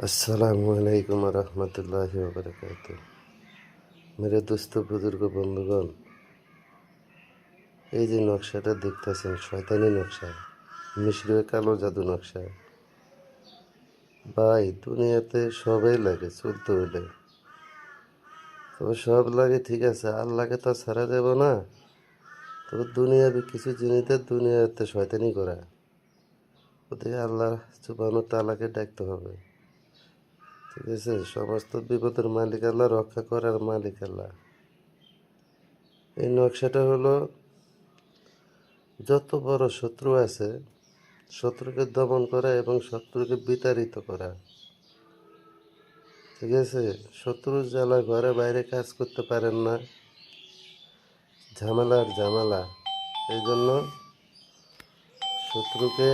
अस्सलामु अलैकुम रहमतुल्लाहि व बरकातुहू। मेरे दोस्तों बुजुर्ग बंधुगण, এই যে নকশাটা দেখতেছেন শয়তানি নকশা, মিশরীয় কালো জাদু নকশা। ভাই, দুনিয়াতে সবাই লাগে চলতে হইলে, তবে সব লাগে ঠিক আছে, আল্লাহকে তো ছাড়া যাব না। তবে দুনিয়াবি কিছু জিনিসের দুনিয়াতে শয়তানি করা, ওদিকে আল্লাহ সুবহানাহু ওয়া তাআলাকে ডাকতে হবে। ঠিক আছে, সমস্ত বিপদের মালিক আল্লাহ, রক্ষা করার মালিক আল্লাহ। এই নকশাটা হলো, যত বড় শত্রু আছে শত্রুকে দমন করা এবং শত্রুকে বিতাড়িত করা। ঠিক আছে, শত্রুর জ্বালা ঘরে বাইরে কাজ করতে পারেন না, ঝামেলার ঝামেলা। এই জন্য শত্রুকে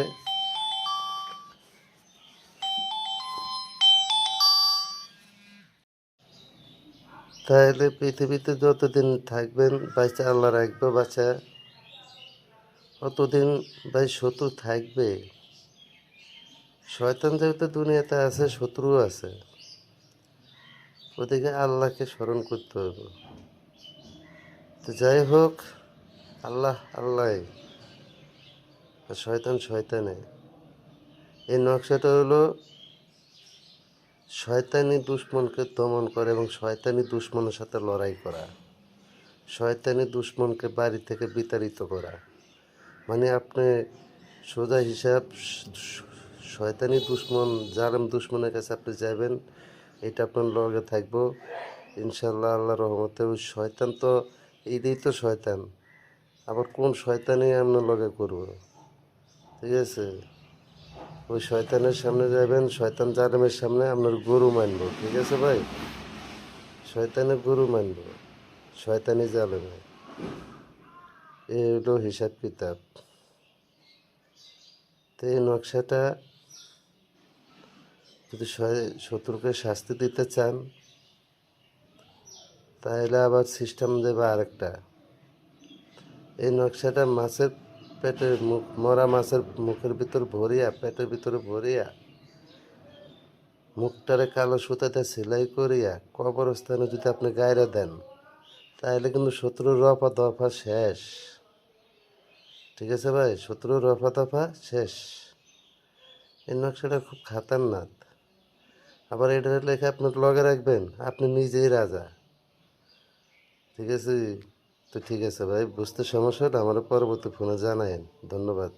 তাহলে পৃথিবীতে যতদিন থাকবেন বাচ্চা আল্লাহ রাখবে, বাচ্চা অতদিন ভাই শত্রু থাকবে। শয়তান যেহেতু দুনিয়াতে আছে, শত্রুও আছে, ওদিকে আল্লাহকে স্মরণ করতে হবে। তো যাই হোক, আল্লাহ আল্লাহ, শয়তান শয়তানে। এই নকশাটা হলো শয়তানি দুশ্মনকে দমন করা এবং শয়তানি দুশ্মনের সাথে লড়াই করা, শয়তানি দুশ্মনকে বাড়ি থেকে বিতাড়িত করা। মানে আপনি সোজা হিসাব, শয়তানি দুশ্মন জালেম দুশ্মনের কাছে আপনি যাবেন, এটা আপনার লগে থাকবো ইনশাল্লাহ আল্লাহর রহমতে। ওই শয়তান তো এইটাই তো শয়তান, আবার কোন শয়তানই আপনার লগে করবো। ঠিক আছে, ওই শয়তানের সামনে যাবেন, শয়তান জালেমের সামনে আপনার গরু মানবো। ঠিক আছে ভাই, শয়তানের গরু মানবো, শয়তানি জালেমে। এই হলো হিসাব কিতাব। তো এই নকশাটা যদি শত্রুকে শাস্তি দিতে চান, তাহলে আবার সিস্টেম দেবে আরেকটা। এই নকশাটা মাছের পেটের মরা মাছের মুখের ভিতর ভরিয়া, পেটের ভিতরে ভরিয়া, মুখটারে কালো সুতাতে সেলাই করিয়া কবরস্থানে যদি আপনি গায়রা দেন, তাহলে কিন্তু শত্রুর রফা দফা শেষ। ঠিক আছে ভাই, শত্রুর রফা দফা শেষ। এই নকশাটা খুব খাতারনাক। আবার এটা লেখা আপনার লগে রাখবেন, আপনি নিজেই রাজা। ঠিক আছে, তো ঠিক আছে ভাই, বুঝতে সমস্যা হলে আমার পরবর্তী ফোনে জানায়েন। ধন্যবাদ।